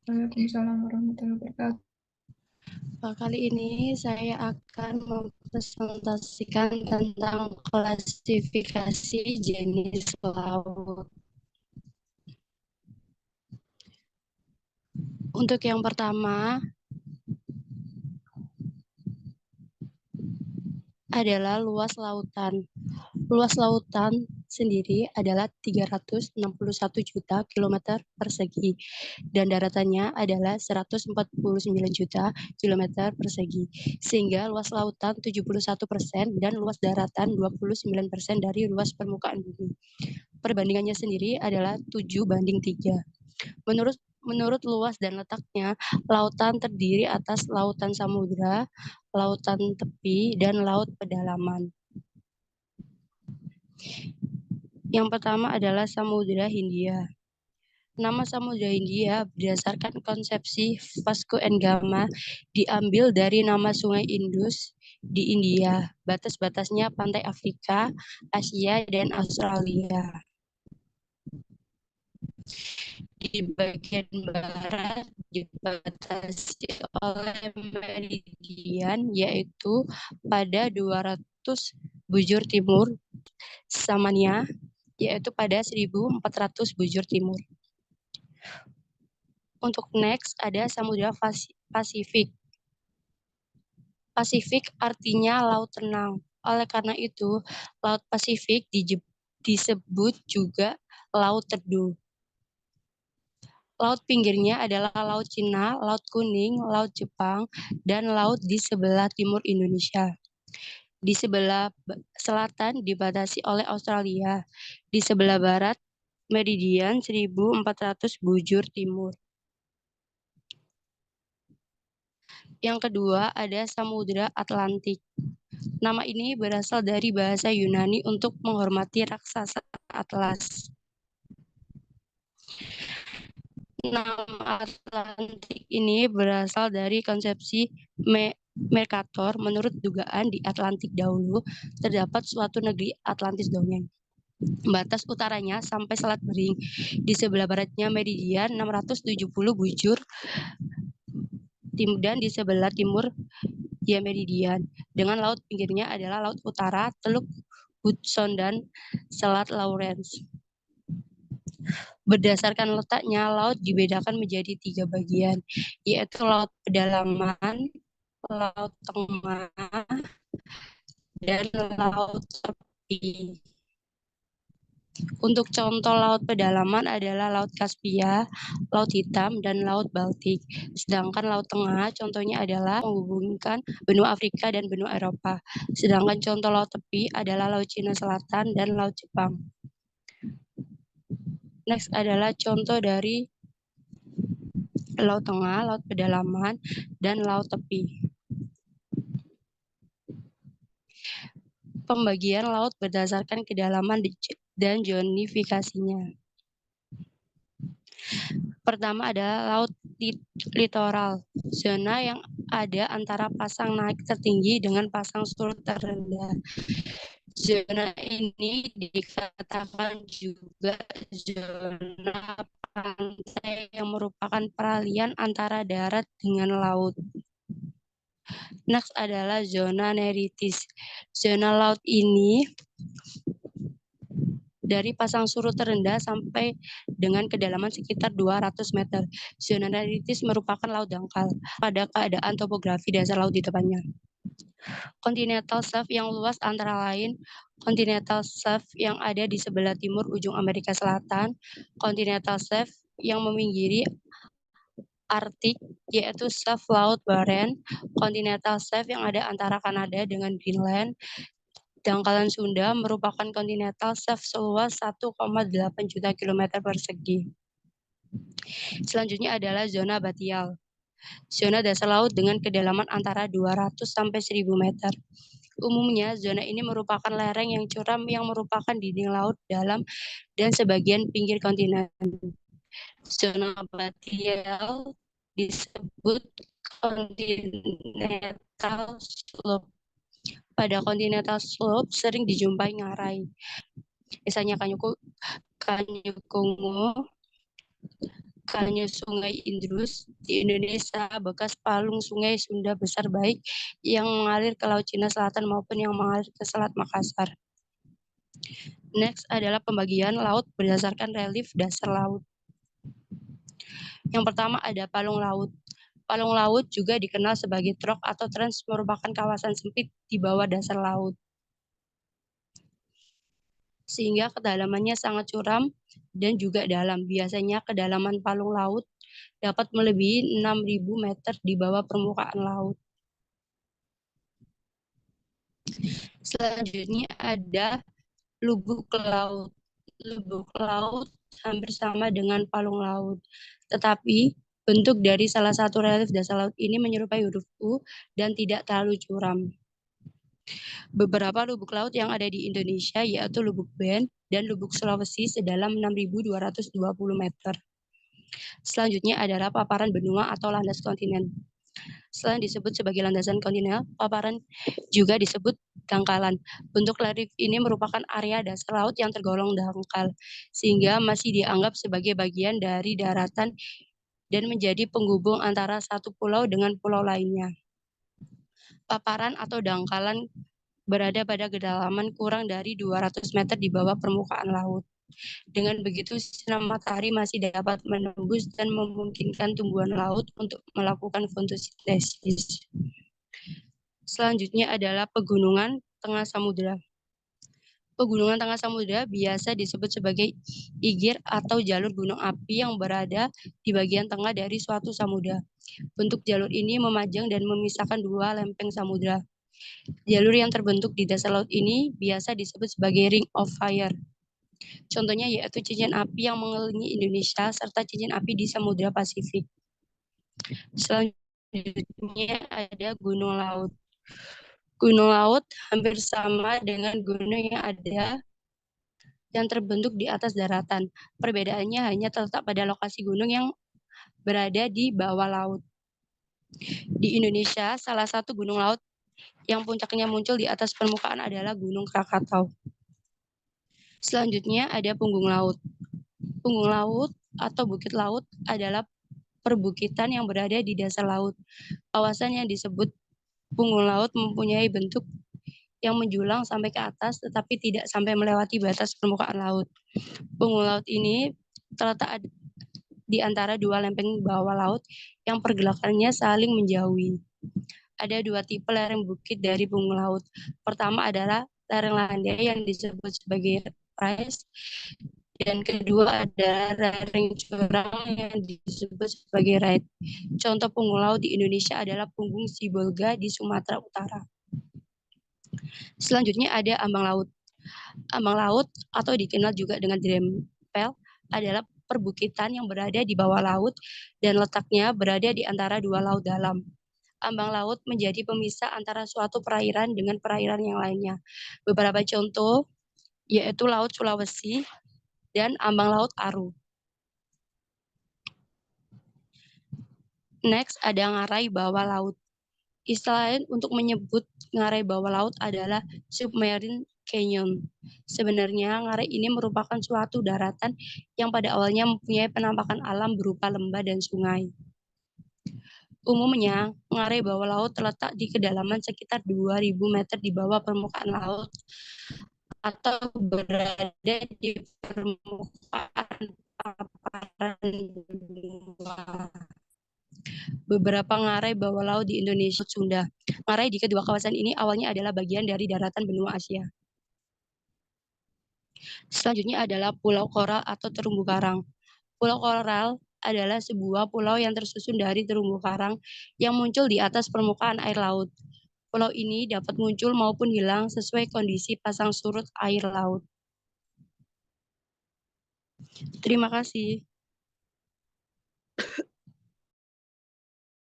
Waalaikumsalam warahmatullahi wabarakatuh. Kali ini saya akan mempresentasikan tentang klasifikasi jenis laut. Untuk yang pertama adalah luas lautan. Luas lautan sendiri adalah 361 juta kilometer persegi dan daratannya adalah 149 juta kilometer persegi. Sehingga luas lautan 71% dan luas daratan 29% dari luas permukaan bumi. Perbandingannya sendiri adalah 7:3. Menurut menurut luas dan letaknya, lautan terdiri atas lautan samudra, lautan tepi, dan laut pedalaman. Yang pertama adalah Samudra Hindia. Nama Samudra Hindia berdasarkan konsepsi Vasco da Gama diambil dari nama Sungai Indus di India. Batas-batasnya pantai Afrika, Asia, dan Australia. Di bagian barat dibatasi oleh meridian yaitu pada 200 bujur timur, samanya yaitu pada 1400 bujur timur. Untuk next ada Samudra Pasifik. Pasifik artinya laut tenang. Oleh karena itu, Laut Pasifik disebut juga Laut Teduh. Laut pinggirnya adalah Laut Cina, Laut Kuning, Laut Jepang, dan laut di sebelah timur Indonesia. Di sebelah selatan dibatasi oleh Australia. Di sebelah barat, meridian 1400 bujur timur. Yang kedua ada Samudra Atlantik. Nama ini berasal dari bahasa Yunani untuk menghormati raksasa Atlas. Nama Atlantik ini berasal dari konsepsi Mercator. Menurut dugaan di Atlantik dahulu terdapat suatu negeri Atlantis dongeng. Batas utaranya sampai Selat Bering. Di sebelah baratnya meridian 670 bujur dan di sebelah timur ya meridian. Dengan laut pinggirnya adalah Laut Utara, Teluk Hudson, dan Selat Lawrence. Berdasarkan letaknya, laut dibedakan menjadi 3 bagian, yaitu laut pedalaman, laut tengah, dan laut tepi. Untuk contoh laut pedalaman adalah Laut Kaspia, Laut Hitam, dan Laut Baltik. Sedangkan laut tengah contohnya adalah menghubungkan benua Afrika dan benua Eropa. Sedangkan contoh laut tepi adalah Laut Cina Selatan dan Laut Jepang. Next adalah contoh dari laut tengah, laut pedalaman, dan laut tepi. Pembagian laut berdasarkan kedalaman dan zonifikasinya. Pertama adalah laut litoral, zona yang ada antara pasang naik tertinggi dengan pasang surut terendah. Zona ini dikatakan juga zona pantai yang merupakan peralihan antara darat dengan laut. Next adalah zona neritis. Zona laut ini dari pasang surut terendah sampai dengan kedalaman sekitar 200 meter. Zona neritis merupakan laut dangkal pada keadaan topografi dasar laut di depannya. Continental shelf yang luas antara lain continental shelf yang ada di sebelah timur ujung Amerika Selatan, continental shelf yang meminggiri Arktik yaitu shelf Laut Barents, continental shelf yang ada antara Kanada dengan Greenland. Dangkalan Sunda merupakan continental shelf seluas 1,8 juta kilometer persegi. Selanjutnya adalah zona batial. Zona dasar laut dengan kedalaman antara 200 sampai 1000 meter. Umumnya, zona ini merupakan lereng yang curam yang merupakan dinding laut dalam dan sebagian pinggir kontinen. Zona batial disebut continental slope. Pada continental slope sering dijumpai ngarai. Misalnya Kanyukungu, Bukannya Sungai Indus di Indonesia bekas palung Sungai Sunda Besar baik yang mengalir ke Laut Cina Selatan maupun yang mengalir ke Selat Makassar. Next adalah pembagian laut berdasarkan relief dasar laut. Yang pertama ada palung laut. Palung laut juga dikenal sebagai trok atau trans merupakan kawasan sempit di bawah dasar laut. Sehingga kedalamannya sangat curam dan juga dalam. Biasanya kedalaman palung laut dapat melebihi 6.000 meter di bawah permukaan laut. Selanjutnya ada lubuk laut. Lubuk laut hampir sama dengan palung laut, tetapi bentuk dari salah satu relief dasar laut ini menyerupai huruf U dan tidak terlalu curam. Beberapa lubuk laut yang ada di Indonesia yaitu Lubuk Ben dan Lubuk Sulawesi sedalam 6.220 meter. Selanjutnya adalah paparan benua atau landas kontinen. Selain disebut sebagai landasan kontinental, paparan juga disebut dangkalan. Bentuk relief ini merupakan area dasar laut yang tergolong dangkal, sehingga masih dianggap sebagai bagian dari daratan dan menjadi penghubung antara satu pulau dengan pulau lainnya. Paparan atau dangkalan berada pada kedalaman kurang dari 200 meter di bawah permukaan laut. Dengan begitu, sinar matahari masih dapat menembus dan memungkinkan tumbuhan laut untuk melakukan fotosintesis. Selanjutnya adalah pegunungan tengah samudera. Pegunungan tengah samudera biasa disebut sebagai igir atau jalur gunung api yang berada di bagian tengah dari suatu samudera. Bentuk jalur ini memanjang dan memisahkan dua lempeng samudera. Jalur yang terbentuk di dasar laut ini biasa disebut sebagai ring of fire. Contohnya yaitu cincin api yang mengelilingi Indonesia serta cincin api di Samudra Pasifik. Selanjutnya ada gunung laut. Gunung laut hampir sama dengan gunung yang terbentuk di atas daratan. Perbedaannya hanya terletak pada lokasi gunung yang berada di bawah laut. Di Indonesia, salah satu gunung laut yang puncaknya muncul di atas permukaan adalah Gunung Krakatau. Selanjutnya ada punggung laut. Punggung laut atau bukit laut adalah perbukitan yang berada di dasar laut. Kawasan yang disebut punggung laut mempunyai bentuk yang menjulang sampai ke atas tetapi tidak sampai melewati batas permukaan laut. Punggung laut ini terletak di antara dua lempeng bawah laut yang pergerakannya saling menjauhi. Ada dua tipe lereng bukit dari punggung laut. Pertama adalah lereng landai yang disebut sebagai rise, dan kedua ada lereng curang yang disebut sebagai raid. Contoh punggung laut di Indonesia adalah Punggung Sibolga di Sumatera Utara. Selanjutnya ada ambang laut. Ambang laut atau dikenal juga dengan drempel adalah perbukitan yang berada di bawah laut dan letaknya berada di antara dua laut dalam. Ambang laut menjadi pemisah antara suatu perairan dengan perairan yang lainnya. Beberapa contoh yaitu Laut Sulawesi dan ambang laut Aru. Next ada ngarai bawah laut. Istilah lain untuk menyebut ngarai bawah laut adalah submarine canyon. Sebenarnya ngarai ini merupakan suatu daratan yang pada awalnya mempunyai penampakan alam berupa lembah dan sungai. Umumnya, ngarai bawah laut terletak di kedalaman sekitar 2.000 meter di bawah permukaan laut atau berada di permukaan paparan benua. Beberapa ngarai bawah laut di Indonesia Sunda. Ngarai di kedua kawasan ini awalnya adalah bagian dari daratan benua Asia. Selanjutnya adalah Pulau Koral atau terumbu karang. Pulau Koral adalah sebuah pulau yang tersusun dari terumbu karang yang muncul di atas permukaan air laut. Pulau ini dapat muncul maupun hilang sesuai kondisi pasang surut air laut. Terima kasih.